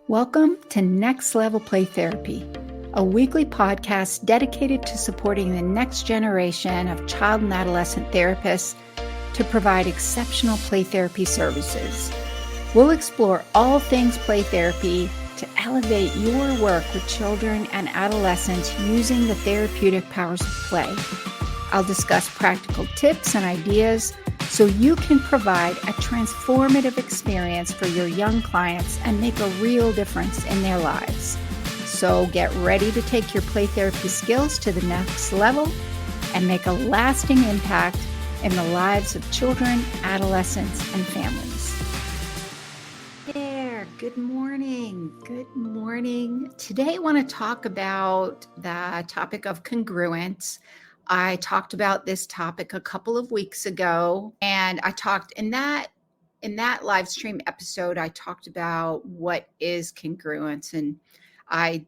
Welcome to Next Level Play Therapy, a weekly podcast dedicated to supporting the next generation of child and adolescent therapists to provide exceptional play therapy services. We'll explore all things play therapy to elevate your work with children and adolescents using the therapeutic powers of play. I'll discuss practical tips and ideas so you can provide a transformative experience for your young clients and make a real difference in their lives. So get ready to take your play therapy skills to the next level and make a lasting impact in the lives of children, adolescents, and families. There, good morning. Good morning. Today I want to talk about the topic of congruence. I talked about this topic a couple of weeks ago, and I talked in that live stream episode, I talked about what is congruence, and I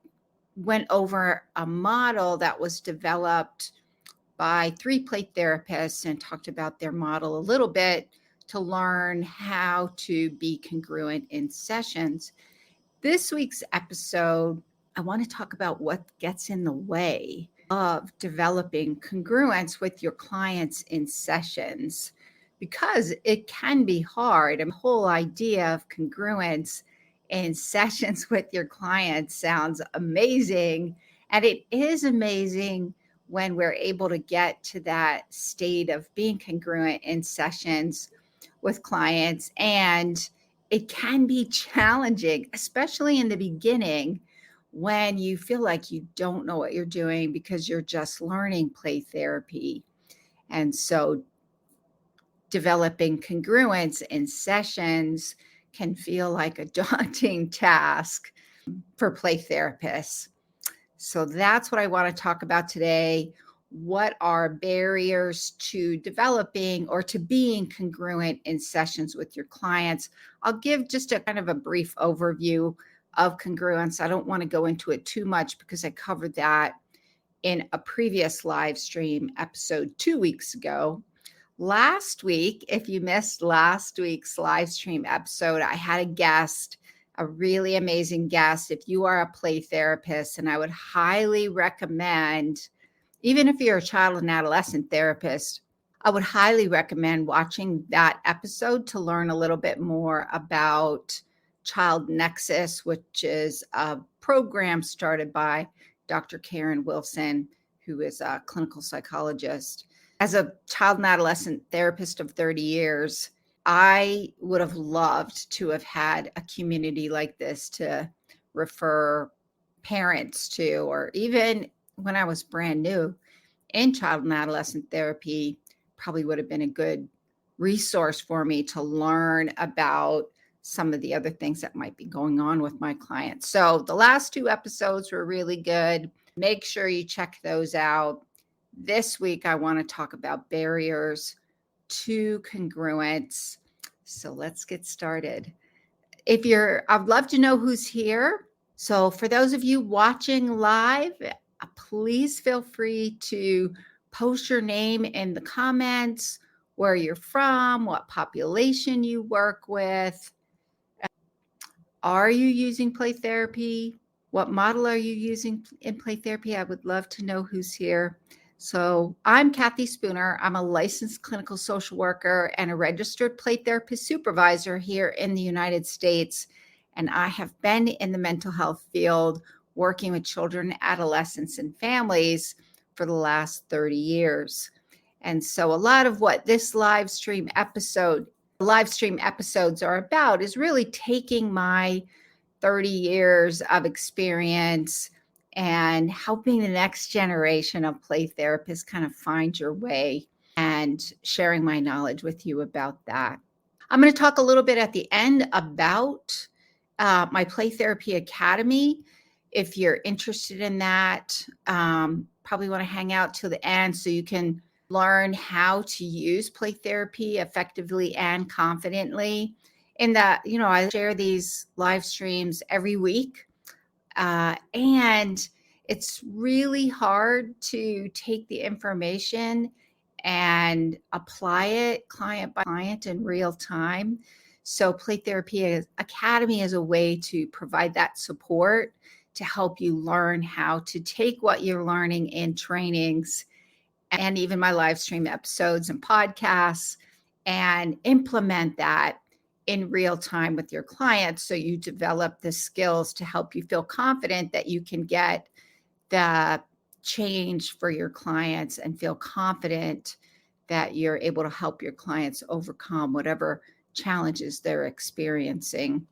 went over a model that was developed by 3 play therapists and talked about their model a little bit to learn how to be congruent in sessions. This week's episode, I want to talk about what gets in the way of developing congruence with your clients in sessions, because it can be hard. The whole idea of congruence in sessions with your clients sounds amazing, and it is amazing when we're able to get to that state of being congruent in sessions with clients. And it can be challenging, especially in the beginning, when you feel like you don't know what you're doing because you're just learning play therapy. And so developing congruence in sessions can feel like a daunting task for play therapists. So that's what I want to talk about today. What are barriers to developing or to being congruent in sessions with your clients? I'll give just a kind of a brief overview of congruence. I don't want to go into it too much because I covered that in a previous live stream episode 2 weeks ago. Last week, if you missed last week's live stream episode, I had a guest, a really amazing guest. If you are a play therapist, and I would highly recommend, even if you're a child and adolescent therapist, I would highly recommend watching that episode to learn a little bit more about Child Nexus, which is a program started by Dr. Karen Wilson, who is a clinical psychologist. As a child and adolescent therapist of 30 years, I would have loved to have had a community like this to refer parents to, or even when I was brand new in child and adolescent therapy, probably would have been a good resource for me to learn about some of the other things that might be going on with my clients. So the last 2 episodes were really good. Make sure you check those out. This week, I want to talk about barriers to congruence. So let's get started. I'd love to know who's here. So for those of you watching live, please feel free to post your name in the comments, where you're from, what population you work with. Are you using play therapy? What model are you using in play therapy? I would love to know who's here. So I'm Cathi Spooner. I'm a licensed clinical social worker and a registered play therapist supervisor here in the United States. And I have been in the mental health field working with children, adolescents, and families for the last 30 years. And so a lot of what this live stream episodes are about is really taking my 30 years of experience and helping the next generation of play therapists kind of find your way and sharing my knowledge with you about that. I'm going to talk a little bit at the end about my Play Therapy Academy. If you're interested in that, probably want to hang out till the end so you can learn how to use play therapy effectively and confidently. In that, I share these live streams every week. And it's really hard to take the information and apply it client by client in real time. So Play Therapy Academy is a way to provide that support to help you learn how to take what you're learning in trainings and even my live stream episodes and podcasts and implement that in real time with your clients, so you develop the skills to help you feel confident that you can get the change for your clients and feel confident that you're able to help your clients overcome whatever challenges they're experiencing.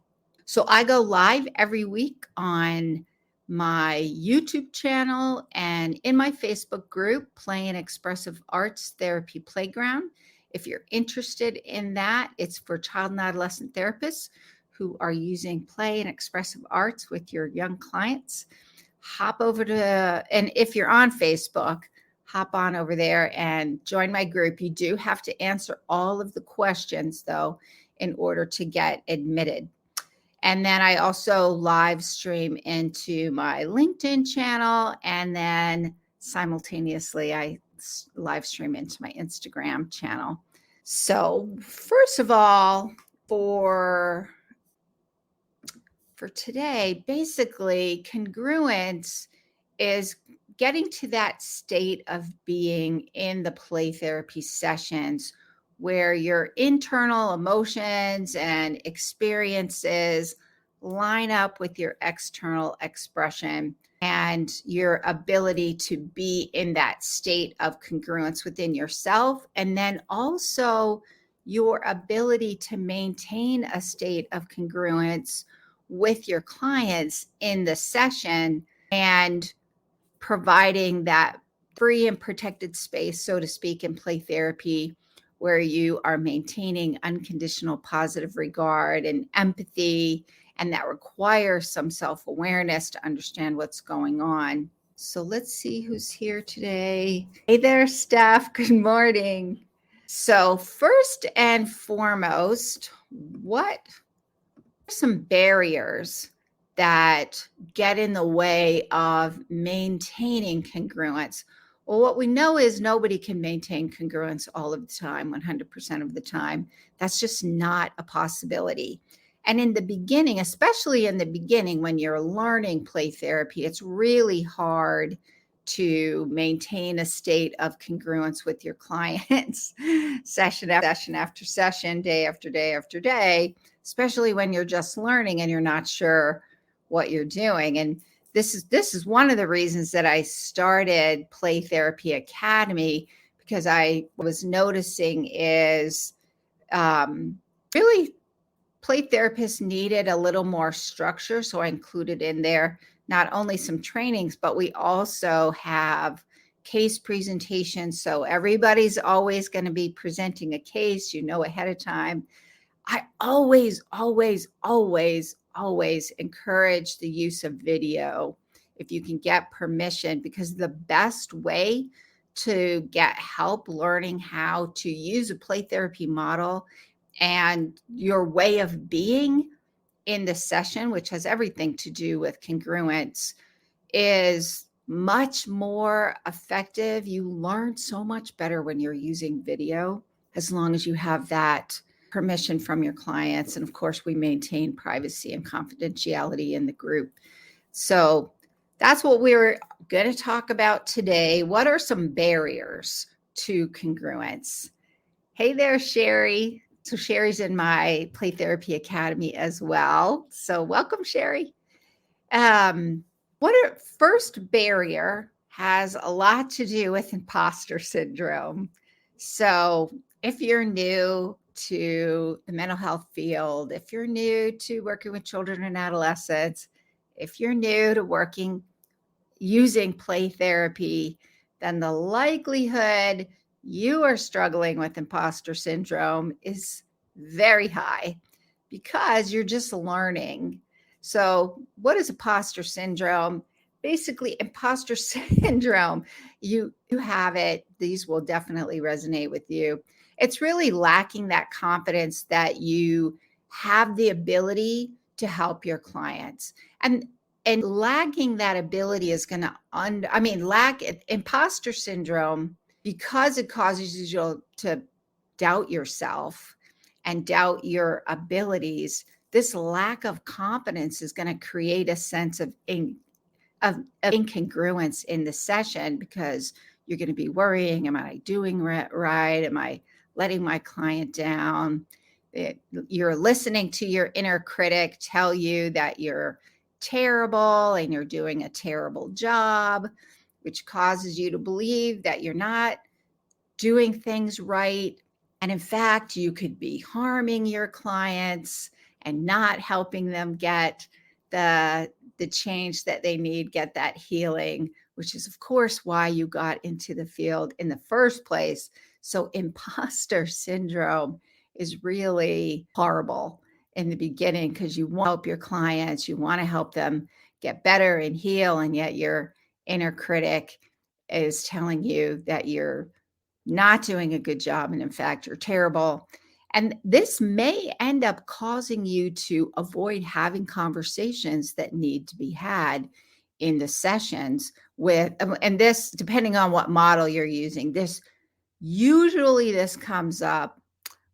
So I go live every week on my YouTube channel and in my Facebook group, Play and Expressive Arts Therapy Playground. If you're interested in that, it's for child and adolescent therapists who are using play and expressive arts with your young clients. Hop over to, and if you're on Facebook, hop on over there and join my group. You do have to answer all of the questions, though, in order to get admitted. And then I also live stream into my LinkedIn channel, and then simultaneously I live stream into my Instagram channel. So first of all, for today, basically congruence is getting to that state of being in the play therapy sessions where your internal emotions and experiences line up with your external expression and your ability to be in that state of congruence within yourself. And then also your ability to maintain a state of congruence with your clients in the session and providing that free and protected space, so to speak, in play therapy, where you are maintaining unconditional positive regard and empathy, and that requires some self-awareness to understand what's going on. So let's see who's here today. Hey there, Steph. Good morning. So first and foremost, what are some barriers that get in the way of maintaining congruence? Well, what we know is nobody can maintain congruence all of the time, 100% of the time. That's just not a possibility. And in the beginning, especially in the beginning, when you're learning play therapy, it's really hard to maintain a state of congruence with your clients session after session, day after day after day, especially when you're just learning and you're not sure what you're doing. And this is one of the reasons that I started Play Therapy Academy, because I was noticing is really play therapists needed a little more structure. So I included in there not only some trainings, but we also have case presentations. So everybody's always going to be presenting a case, ahead of time. I always encourage the use of video if you can get permission, because the best way to get help learning how to use a play therapy model and your way of being in the session, which has everything to do with congruence, is much more effective. You learn so much better when you're using video, as long as you have that permission from your clients. And of course, we maintain privacy and confidentiality in the group. So that's what we're going to talk about today. What are some barriers to congruence? Hey there, Sherry. So Sherry's in my Play Therapy Academy as well. So welcome, Sherry. First barrier has a lot to do with imposter syndrome. So if you're new to the mental health field, if you're new to working with children and adolescents, if you're new to using play therapy, then the likelihood you are struggling with imposter syndrome is very high, because you're just learning. So what is imposter syndrome? Basically, imposter syndrome, you have it. These will definitely resonate with you. It's really lacking that confidence that you have the ability to help your clients. And lacking that ability is going to imposter syndrome, because it causes you to doubt yourself and doubt your abilities, this lack of confidence is going to create a sense of incongruence in the session, because you're going to be worrying, am I doing right? Am I letting my client down? You're listening to your inner critic tell you that you're terrible and you're doing a terrible job, which causes you to believe that you're not doing things right. And in fact, you could be harming your clients and not helping them get the change that they need, get that healing, which is, of course, why you got into the field in the first place. So imposter syndrome is really horrible in the beginning, because you want to help your clients, you want to help them get better and heal, and yet your inner critic is telling you that you're not doing a good job, and in fact, you're terrible. And this may end up causing you to avoid having conversations that need to be had in the sessions with, and this, depending on what model you're using, this comes up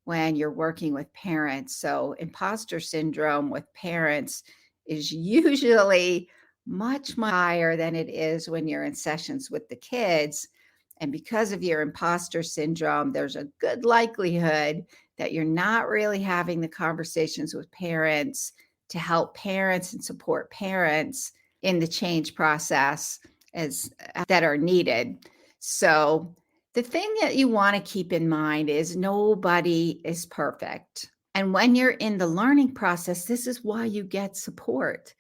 when you're working with parents. So imposter syndrome with parents is usually much higher than it is when you're in sessions with the kids. And because of your imposter syndrome, there's a good likelihood that you're not really having the conversations with parents to help parents and support parents in the change process that are needed. So the thing that you want to keep in mind is nobody is perfect. And when you're in the learning process, this is why you get support.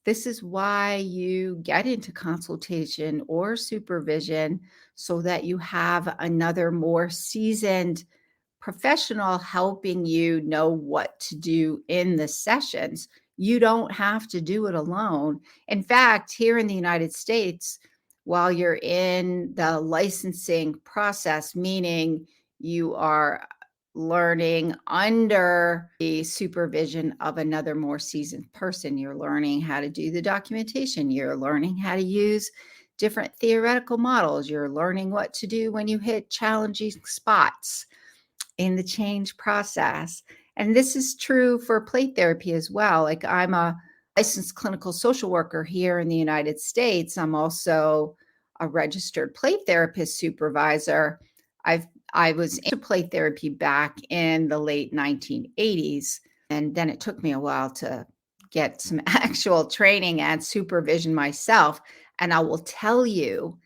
This is why you get into consultation or supervision, so that you have another more seasoned professional helping you know what to do in the sessions. You don't have to do it alone. In fact, here in the United States, while you're in the licensing process, meaning you are learning under the supervision of another more seasoned person, you're learning how to do the documentation, you're learning how to use different theoretical models, you're learning what to do when you hit challenging spots in the change process. And this is true for play therapy as well. Like, I'm a licensed clinical social worker here in the United States. I'm also a registered play therapist supervisor. I was into play therapy back in the late 1980s. And then it took me a while to get some actual training and supervision myself. And I will tell you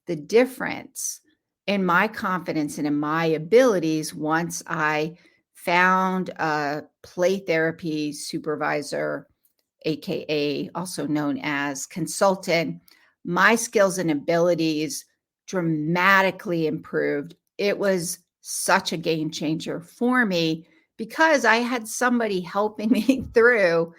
the difference in my confidence and in my abilities once I found a play therapy supervisor, AKA also known as consultant. My skills and abilities dramatically improved. It was such a game changer for me, because I had somebody helping me through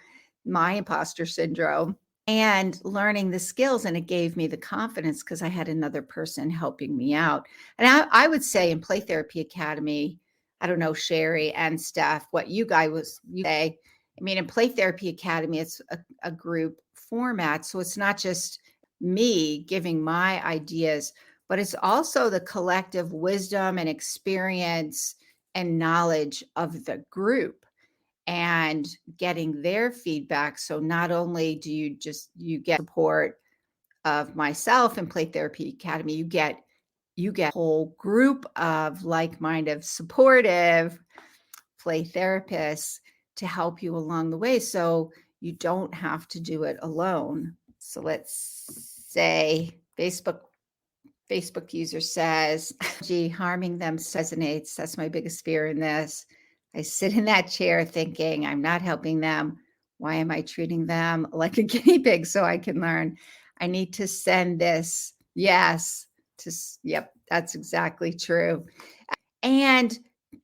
my imposter syndrome and learning the skills, and it gave me the confidence because I had another person helping me out. And I would say in Play Therapy Academy, I don't know, Sherry and Steph, what you say. I mean, in Play Therapy Academy, it's a group format. So it's not just me giving my ideas, but it's also the collective wisdom and experience and knowledge of the group and getting their feedback. So not only do you get support of myself and Play Therapy Academy, you get a whole group of like-minded, supportive play therapists to help you along the way, so you don't have to do it alone. So let's say Facebook user says, gee, harming them resonates. That's my biggest fear in this. I sit in that chair thinking, I'm not helping them. Why am I treating them like a guinea pig so I can learn? I need to send this. Yes. Yep, that's exactly true. And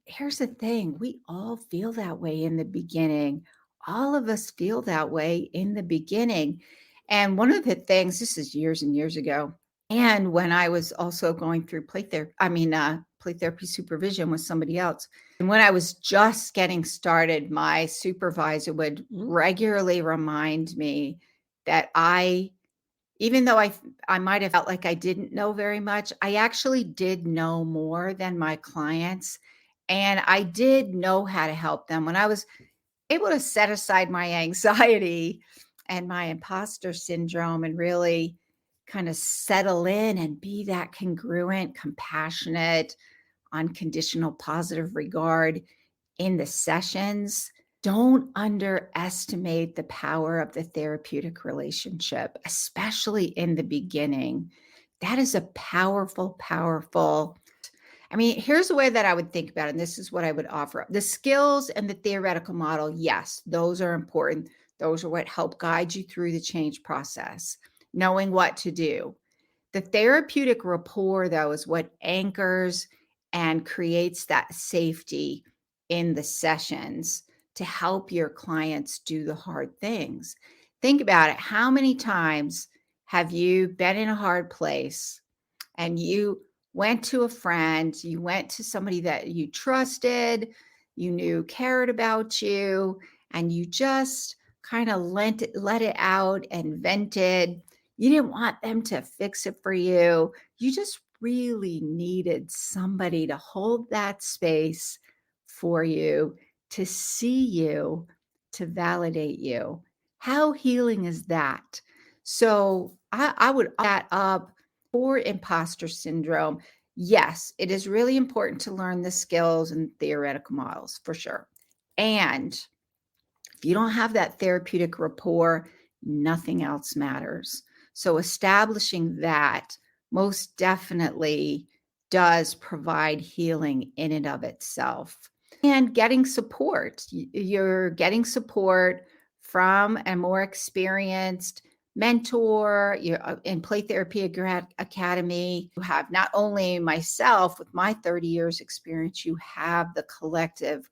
here's the thing. We all feel that way in the beginning. All of us feel that way in the beginning. And one of the things, this is years and years ago, and when I was also going through play therapy supervision with somebody else. And when I was just getting started, my supervisor would regularly remind me that even though I might have felt like I didn't know very much, I actually did know more than my clients. And I did know how to help them. When I was able to set aside my anxiety and my imposter syndrome and really kind of settle in and be that congruent, compassionate, unconditional, positive regard in the sessions, don't underestimate the power of the therapeutic relationship, especially in the beginning. That is a powerful, powerful. I mean, here's the way that I would think about it, and this is what I would offer up. The skills and the theoretical model, yes, those are important. Those are what help guide you through the change process, knowing what to do. The therapeutic rapport, though, is what anchors and creates that safety in the sessions to help your clients do the hard things. Think about it. How many times have you been in a hard place and you went to a friend, you went to somebody that you trusted, you knew cared about you, and you just kind of let it out and vented. You didn't want them to fix it for you. You just really needed somebody to hold that space for you, to see you, to validate you. How healing is that? So I would that up for imposter syndrome. Yes, it is really important to learn the skills and theoretical models for sure. And if you don't have that therapeutic rapport, nothing else matters. So establishing that most definitely does provide healing in and of itself. And getting support. You're getting support from a more experienced mentor. You're in Play Therapy Academy. You have not only myself with my 30 years experience, you have the collective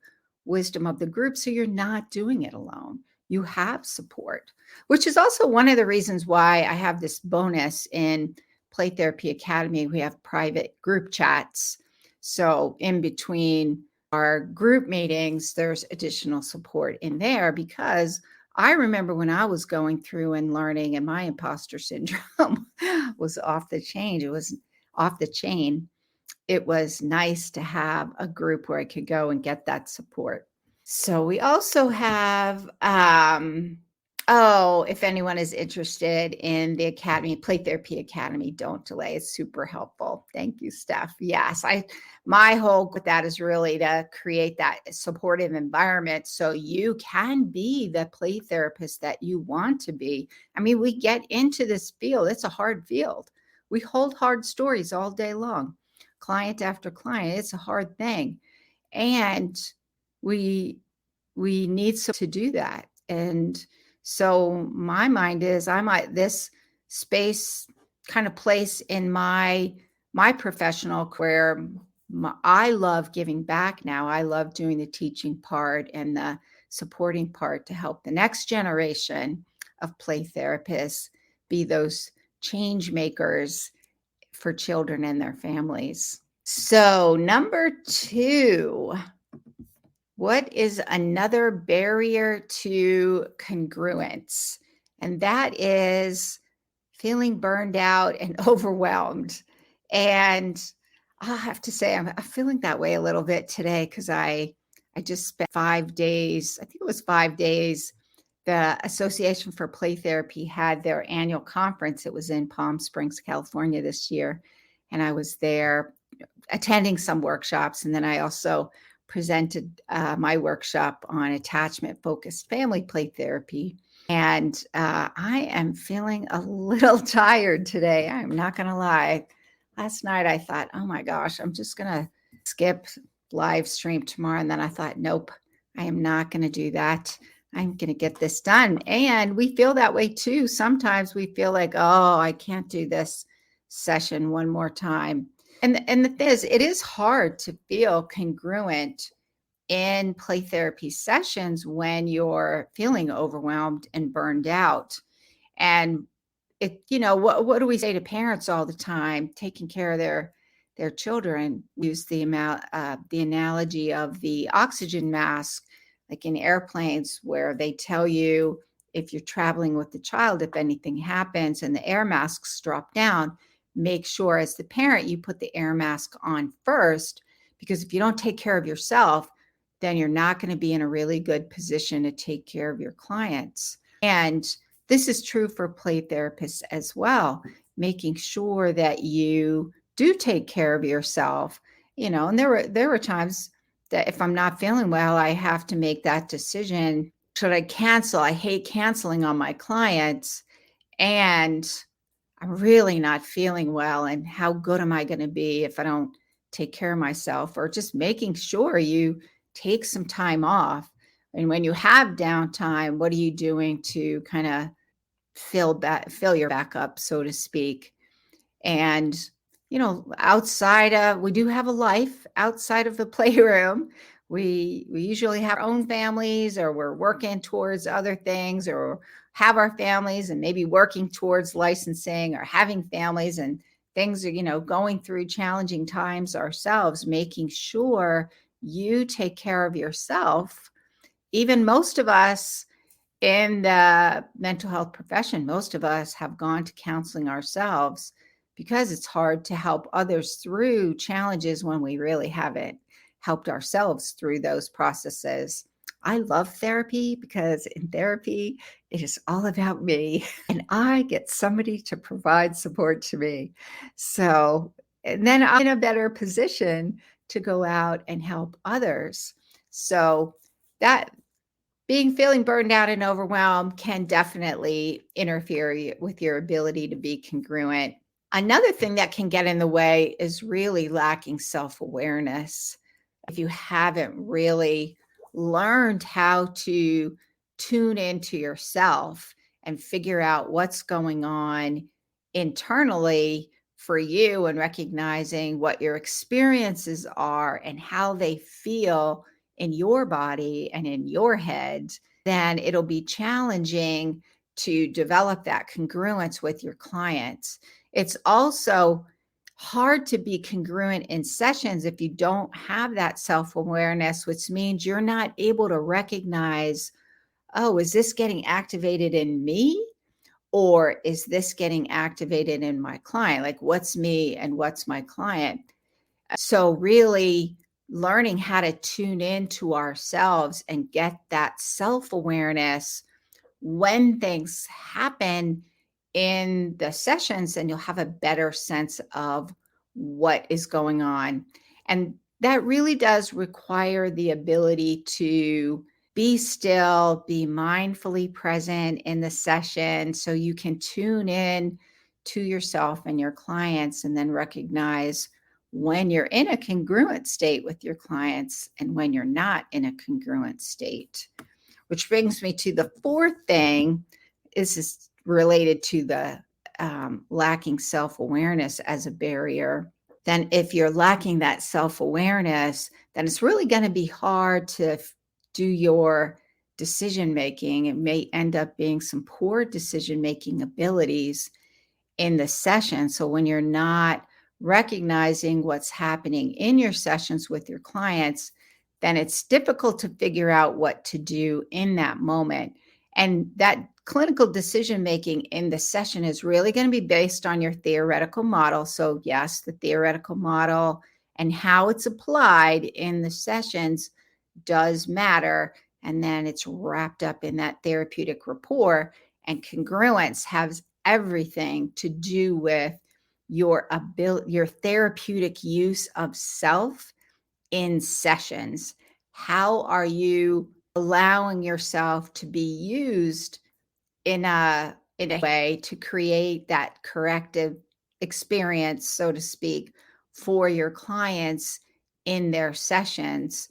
wisdom of the group. So you're not doing it alone. You have support, which is also one of the reasons why I have this bonus in Play Therapy Academy. We have private group chats. So in between our group meetings, there's additional support in there because I remember when I was going through and learning and my imposter syndrome was off the chain. It was off the chain. It was nice to have a group where I could go and get that support. So we also have, if anyone is interested in the Academy, Play Therapy Academy, don't delay. It's super helpful. Thank you, Steph. Yes, my whole with that is really to create that supportive environment so you can be the play therapist that you want to be. I mean, we get into this field. It's a hard field. We hold hard stories all day long, client after client. It's a hard thing. And we need to do that. And so my mind is I'm at this space kind of place in my professional career. I love giving back now. I love doing the teaching part and the supporting part to help the next generation of play therapists be those change makers for children and their families. So number 2, what is another barrier to congruence? And that is feeling burned out and overwhelmed. And I'll have to say, I'm feeling that way a little bit today because I just spent 5 days, I think it was 5 days. The Association for Play Therapy had their annual conference. It was in Palm Springs, California this year. And I was there attending some workshops. And then I also presented my workshop on attachment-focused family play therapy. And I am feeling a little tired today. I'm not going to lie. Last night I thought, oh my gosh, I'm just going to skip live stream tomorrow. And then I thought, nope, I am not going to do that. I'm going to get this done. And we feel that way too. Sometimes we feel like, oh, I can't do this session one more time. And the thing is, it is hard to feel congruent in play therapy sessions when you're feeling overwhelmed and burned out. And what do we say to parents all the time? Taking care of their children. Use the analogy of the oxygen mask, like in airplanes, where they tell you if you're traveling with the child, if anything happens and the air masks drop down, make sure as the parent you put the air mask on first, because if you don't take care of yourself, then you're not going to be in a really good position to take care of your clients. And this is true for play therapists as well, making sure that you do take care of yourself. And there were times that if I'm not feeling well, I have to make that decision. Should I cancel? I hate canceling on my clients, and I'm really not feeling well. And how good am I going to be if I don't take care of myself? Or just making sure you take some time off. And when you have downtime, what are you doing to kind of fill your back up, so to speak? And we do have a life outside of the playroom. We usually have our own families, or we're working towards other things, or have our families and maybe working towards licensing, or having families and things are, going through challenging times ourselves, making sure you take care of yourself. Even most of us in the mental health profession, most of us have gone to counseling ourselves, because it's hard to help others through challenges when we really haven't helped ourselves through those processes. I love therapy because in therapy, it is all about me, and I get somebody to provide support to me. So, and then I'm in a better position to go out and help others. So that feeling burned out and overwhelmed can definitely interfere with your ability to be congruent. Another thing that can get in the way is really lacking self-awareness. If you haven't really learned how to tune into yourself and figure out what's going on internally for you, and recognizing what your experiences are and how they feel in your body and in your head, then it'll be challenging to develop that congruence with your clients. It's also hard to be congruent in sessions if you don't have that self-awareness, which means you're not able to recognize, oh, is this getting activated in me? Or is this getting activated in my client? Like, what's me and what's my client? So really learning how to tune into ourselves and get that self-awareness when things happen in the sessions, then you'll have a better sense of what is going on. And that really does require the ability to be still, be mindfully present in the session, so you can tune in to yourself and your clients, and then recognize when you're in a congruent state with your clients and when you're not in a congruent state. Which brings me to the fourth thing. This is related to the lacking self-awareness as a barrier. Then if you're lacking that self-awareness, then it's really going to be hard to do your decision-making. It may end up being some poor decision-making abilities in the session. So when you're not recognizing what's happening in your sessions with your clients, then it's difficult to figure out what to do in that moment. And that clinical decision making in the session is really going to be based on your theoretical model. So yes, the theoretical model and how it's applied in the sessions does matter. And then it's wrapped up in that therapeutic rapport. And congruence has everything to do with your therapeutic use of self in sessions. How are you allowing yourself to be used in a way to create that corrective experience, so to speak, for your clients in their sessions?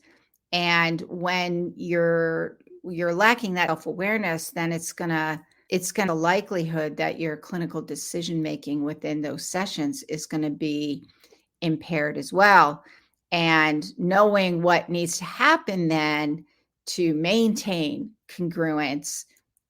And when you're lacking that self-awareness, then it's gonna likelihood that your clinical decision making within those sessions is going to be impaired as well. And knowing what needs to happen then to maintain congruence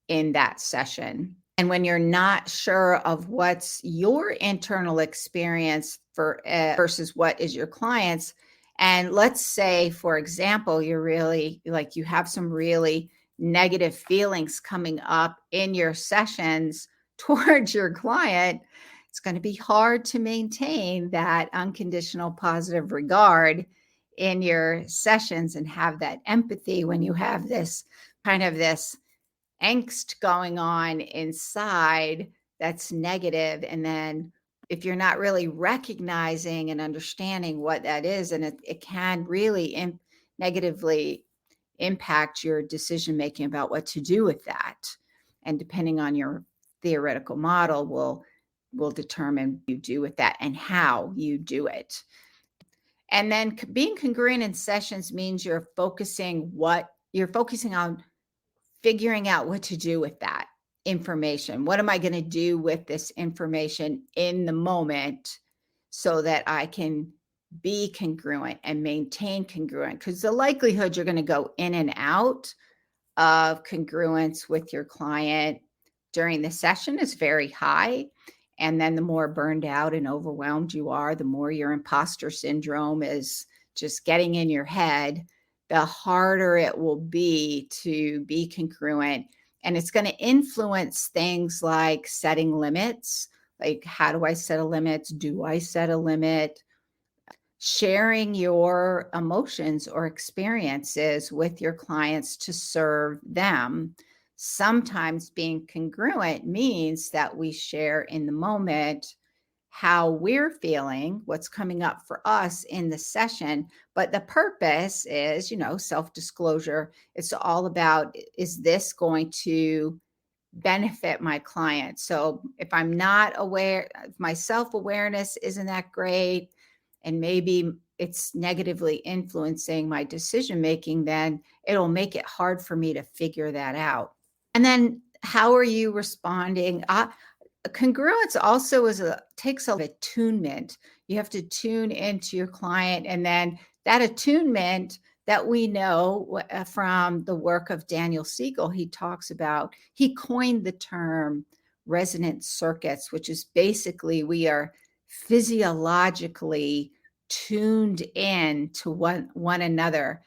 in that session. And when you're not sure of what's your internal experience for versus what is your client's, and let's say, for example, you're really you have some really negative feelings coming up in your sessions towards your client, it's going to be hard to maintain that unconditional positive regard in your sessions and have that empathy when you have this kind of this angst going on inside that's negative. And then if you're not really recognizing and understanding what that is, and it can really negatively impact your decision making about what to do with that. And depending on your theoretical model will determine what you do with that and how you do it. And then being congruent in sessions means you're focusing on figuring out what to do with that information. What am I going to do with this information in the moment so that I can be congruent and maintain congruent? Because the likelihood you're going to go in and out of congruence with your client during the session is very high. And then the more burned out and overwhelmed you are, the more your imposter syndrome is just getting in your head, the harder it will be to be congruent. And it's going to influence things like setting limits. Like, how do I set a limit? Do I set a limit? Sharing your emotions or experiences with your clients to serve them. Sometimes being congruent means that we share in the moment how we're feeling, what's coming up for us in the session. But the purpose is, self-disclosure. It's all about, is this going to benefit my client? So if I'm not aware, if my self-awareness isn't that great, and maybe it's negatively influencing my decision making, then it'll make it hard for me to figure that out. And then how are you responding? Congruence also takes a attunement. You have to tune into your client, and then that attunement that we know from the work of Daniel Siegel, he coined the term resonant circuits, which is basically we are physiologically tuned in to one another,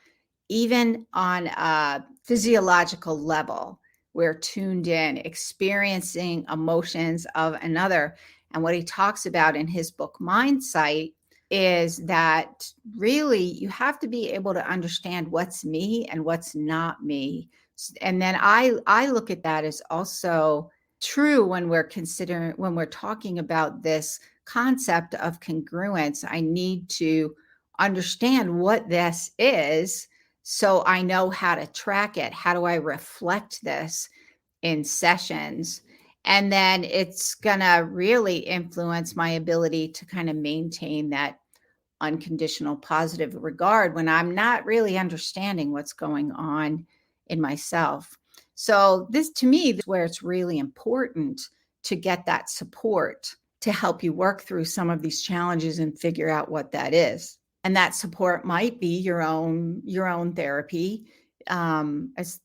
even on a physiological level. We're tuned in, experiencing emotions of another. And what he talks about in his book, Mindsight, is that really you have to be able to understand what's me and what's not me. And then I look at that as also true when we're talking about this concept of congruence. I need to understand what this is so I know how to track it. How do I reflect this in sessions? And then it's going to really influence my ability to kind of maintain that unconditional positive regard when I'm not really understanding what's going on in myself. So this, to me, is where it's really important to get that support to help you work through some of these challenges and figure out what that is. And that support might be your own therapy. As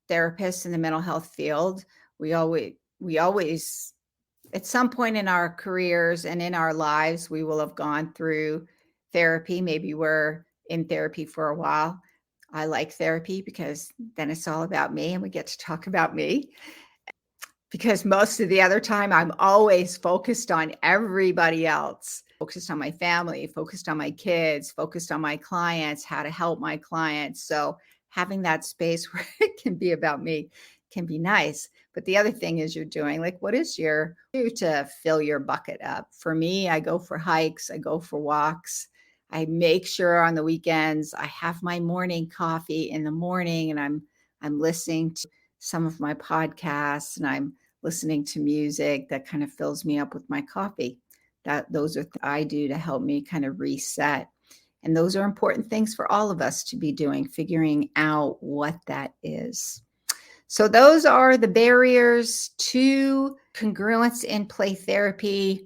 therapists in the mental health field, we always at some point in our careers and in our lives, we will have gone through therapy. Maybe we're in therapy for a while. I like therapy because then it's all about me and we get to talk about me. Because most of the other time, I'm always focused on everybody else, focused on my family, focused on my kids, focused on my clients, how to help my clients. So having that space where it can be about me can be nice. But the other thing is you're doing, like, what is your do to fill your bucket up? For me, I go for hikes, I go for walks. I make sure on the weekends I have my morning coffee in the morning, and I'm listening to some of my podcasts, and I'm listening to music that kind of fills me up with my coffee. Those are I do to help me kind of reset. And those are important things for all of us to be doing, figuring out what that is. So those are the barriers to congruence in play therapy.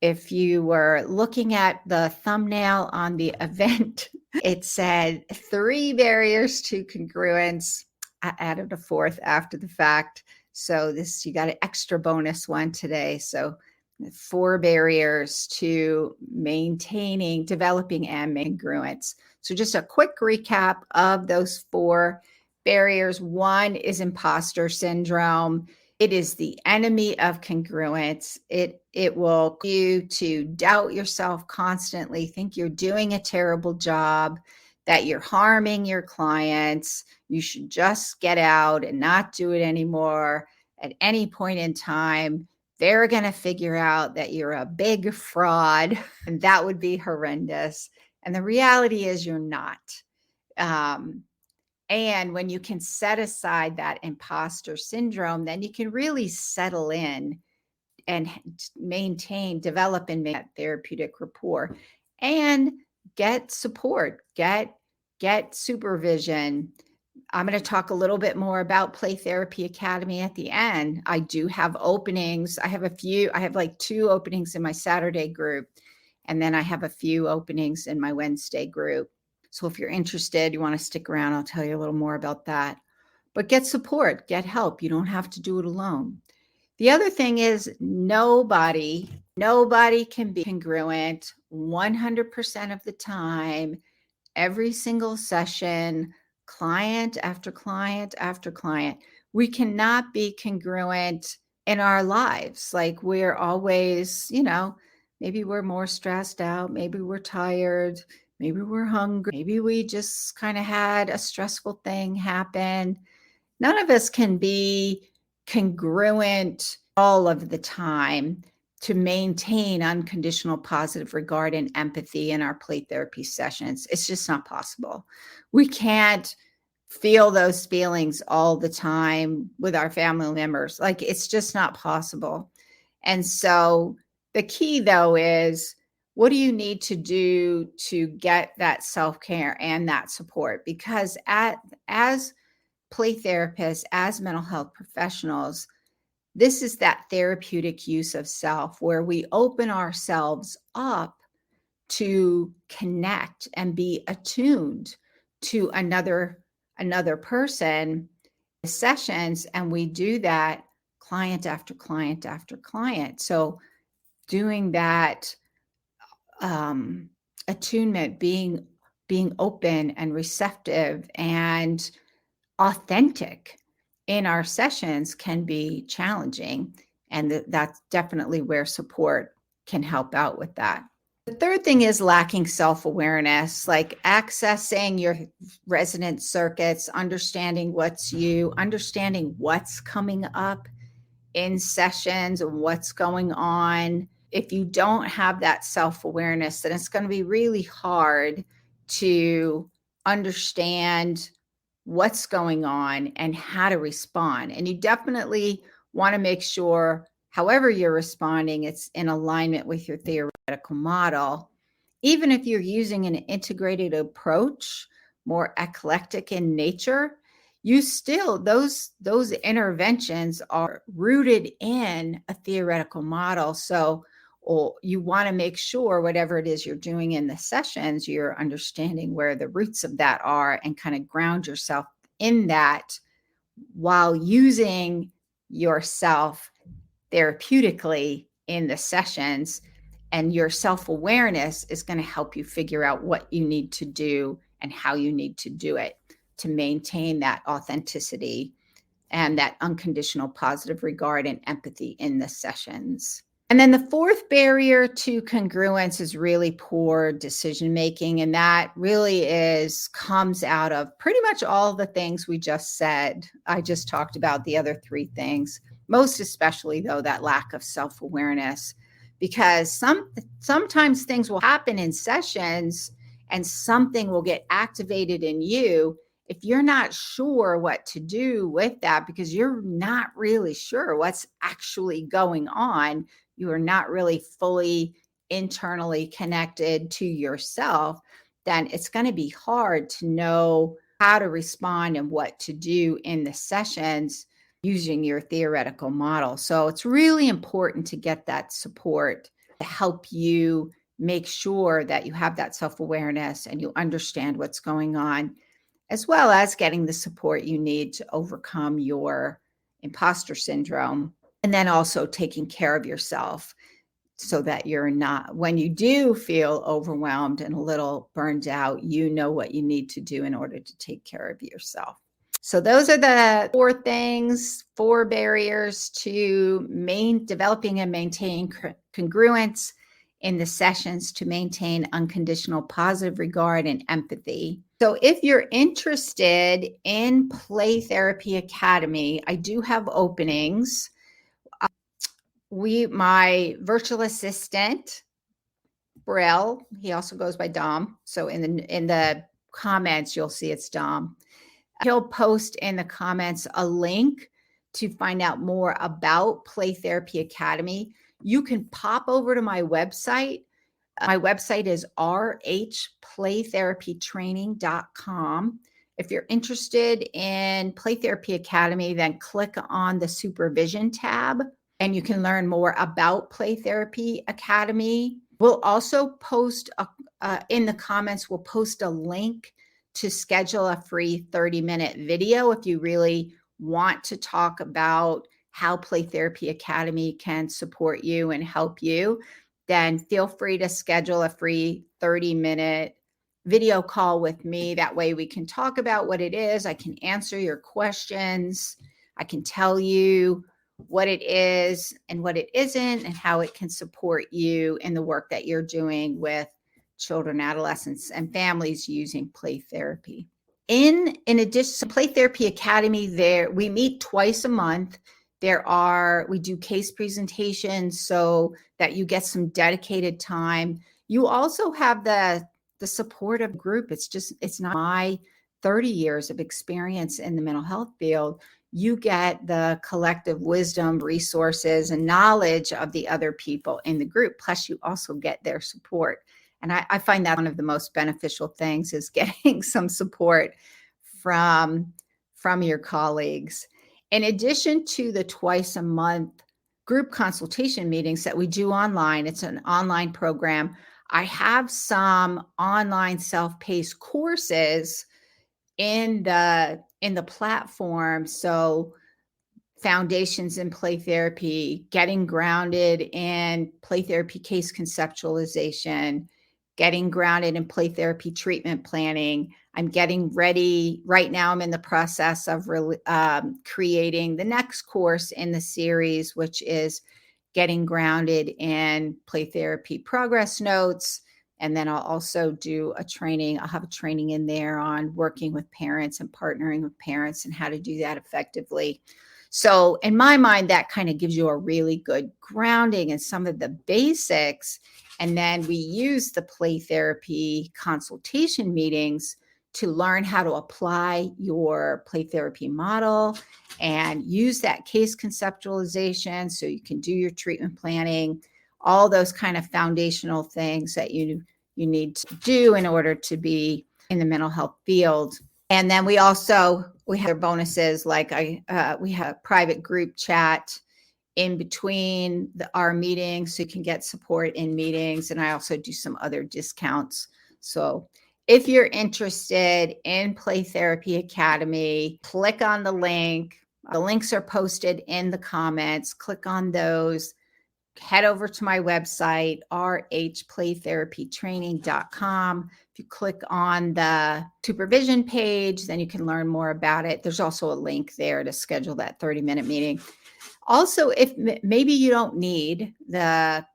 If you were looking at the thumbnail on the event, it said 3 barriers to congruence. I added a 4th after the fact. So you got an extra bonus one today. So 4 barriers to developing and congruence. So just a quick recap of those 4 barriers. 1 is imposter syndrome. It is the enemy of congruence. It will cause you to doubt yourself constantly, think you're doing a terrible job, that you're harming your clients. You should just get out and not do it anymore. At any point in time, they're going to figure out that you're a big fraud, and that would be horrendous. And the reality is you're not. And when you can set aside that imposter syndrome, then you can really settle in and develop and make that therapeutic rapport and get support, get supervision. I'm going to talk a little bit more about Play Therapy Academy at the end. I do have openings. I have like 2 openings in my Saturday group, and then I have a few openings in my Wednesday group. So if you're interested, you want to stick around, I'll tell you a little more about that. But get support, get help. You don't have to do it alone. The other thing is nobody can be congruent 100% of the time, every single session, client after client after client. We cannot be congruent in our lives. Like we're always, maybe we're more stressed out, maybe we're tired, maybe we're hungry, maybe we just kind of had a stressful thing happen. None of us can be congruent all of the time to maintain unconditional positive regard and empathy in our play therapy sessions. It's just not possible. We can't feel those feelings all the time with our family members. Like it's just not possible. And so the key though is, what do you need to do to get that self-care and that support? Because as play therapists, as mental health professionals, this is that therapeutic use of self where we open ourselves up to connect and be attuned to another person sessions, and we do that client after client after client. So doing that attunement, being open and receptive and authentic in our sessions can be challenging. And that's definitely where support can help out with that. The third thing is lacking self-awareness, like accessing your resonant circuits, understanding understanding what's coming up in sessions and what's going on. If you don't have that self-awareness, then it's going to be really hard to understand what's going on and how to respond. And you definitely want to make sure, however you're responding, it's in alignment with your theoretical model. Even if you're using an integrated approach, more eclectic in nature, you still, those interventions are rooted in a theoretical model. So you want to make sure whatever it is you're doing in the sessions, you're understanding where the roots of that are and kind of ground yourself in that while using yourself therapeutically in the sessions. And your self-awareness is going to help you figure out what you need to do and how you need to do it to maintain that authenticity and that unconditional positive regard and empathy in the sessions. And then the fourth barrier to congruence is really poor decision making. And that really comes out of pretty much all the things we just said. I just talked about the other 3 things, most especially though, that lack of self-awareness, because sometimes things will happen in sessions and something will get activated in you. If you're not sure what to do with that, because you're not really sure what's actually going on, you are not really fully internally connected to yourself, then it's going to be hard to know how to respond and what to do in the sessions using your theoretical model. So it's really important to get that support to help you make sure that you have that self-awareness and you understand what's going on, as well as getting the support you need to overcome your imposter syndrome. And then also taking care of yourself so that you're not, when you do feel overwhelmed and a little burned out, you know what you need to do in order to take care of yourself. So those are the 4 barriers to developing and maintaining congruence in the sessions to maintain unconditional positive regard and empathy. So if you're interested in Play Therapy Academy, I do have openings. My virtual assistant, Brill, he also goes by Dom. So in the comments, you'll see it's Dom. He'll post in the comments a link to find out more about Play Therapy Academy. You can pop over to my website. My website is rhplaytherapytraining.com. If you're interested in Play Therapy Academy, then click on the Supervision tab, and you can learn more about Play Therapy Academy. We'll also post in the comments, we'll post a link to schedule a free 30-minute video if you really want to talk about how Play Therapy Academy can support you and help you. Then feel free to schedule a free 30-minute video call with me. That way we can talk about what it is. I can answer your questions. I can tell you what it is and what it isn't, and how it can support you in the work that you're doing with children, adolescents, and families using play therapy. In addition to Play Therapy Academy, we meet twice a month. We do case presentations so that you get some dedicated time. You also have the support of group. It's not my 30 years of experience in the mental health field. You get the collective wisdom, resources, and knowledge of the other people in the group. Plus, you also get their support. And I find that one of the most beneficial things is getting some support from your colleagues. In addition to the twice a month group consultation meetings that we do online, it's an online program. I have some online self-paced courses in the platform. So foundations in play therapy, getting grounded in play therapy case conceptualization, getting grounded in play therapy treatment planning. I'm getting ready right now. I'm in the process of creating the next course in the series, which is getting grounded in play therapy progress notes. And then I'll also do a training. I'll have a training in there on working with parents and partnering with parents and how to do that effectively. So in my mind, that kind of gives you a really good grounding in some of the basics. And then we use the play therapy consultation meetings to learn how to apply your play therapy model and use that case conceptualization so you can do your treatment planning, all those kind of foundational things that you need to do in order to be in the mental health field. And then we have bonuses like we have private group chat in between our meetings, so you can get support in meetings. And I also do some other discounts. So if you're interested in Play Therapy Academy, click on the link. The links are posted in the comments. Click on those. Head over to my website, rhplaytherapytraining.com. If you click on the supervision page, then you can learn more about it. There's also a link there to schedule that 30-minute meeting. Also, if maybe you don't need the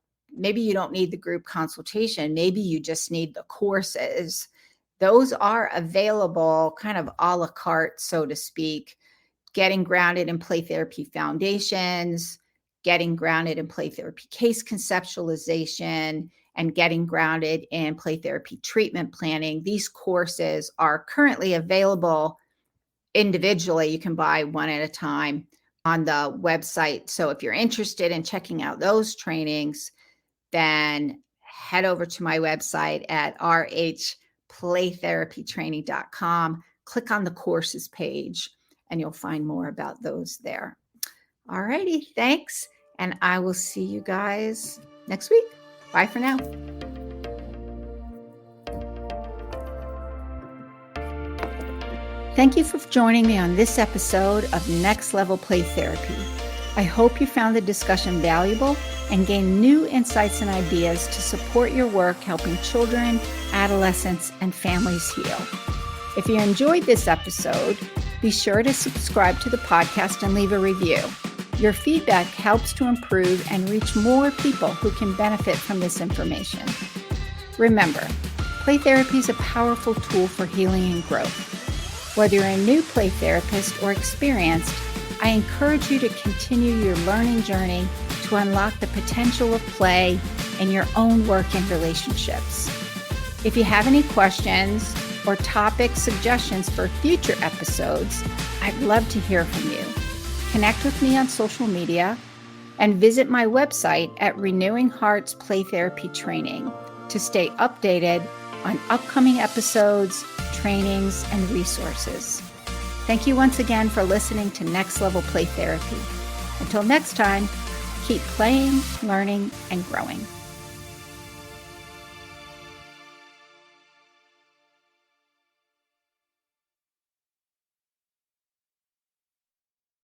group consultation, maybe you just need the courses. Those are available kind of a la carte, so to speak. Getting grounded in play therapy foundations, getting grounded in play therapy case conceptualization, and getting grounded in play therapy treatment planning. These courses are currently available individually. You can buy one at a time on the website. So if you're interested in checking out those trainings, then head over to my website at rhplaytherapytraining.com. Click on the courses page, and you'll find more about those there. All righty, thanks. And I will see you guys next week. Bye for now. Thank you for joining me on this episode of Next Level Play Therapy. I hope you found the discussion valuable and gained new insights and ideas to support your work helping children, adolescents, and families heal. If you enjoyed this episode, Be sure to subscribe to the podcast and leave a review. Your feedback helps to improve and reach more people who can benefit from this information. Remember, play therapy is a powerful tool for healing and growth. Whether you're a new play therapist or experienced, I encourage you to continue your learning journey to unlock the potential of play in your own work and relationships. If you have any questions or topic suggestions for future episodes, I'd love to hear from you. Connect with me on social media and visit my website at Renewing Hearts Play Therapy Training to stay updated on upcoming episodes, trainings, and resources. Thank you once again for listening to Next Level Play Therapy. Until next time, keep playing, learning, and growing.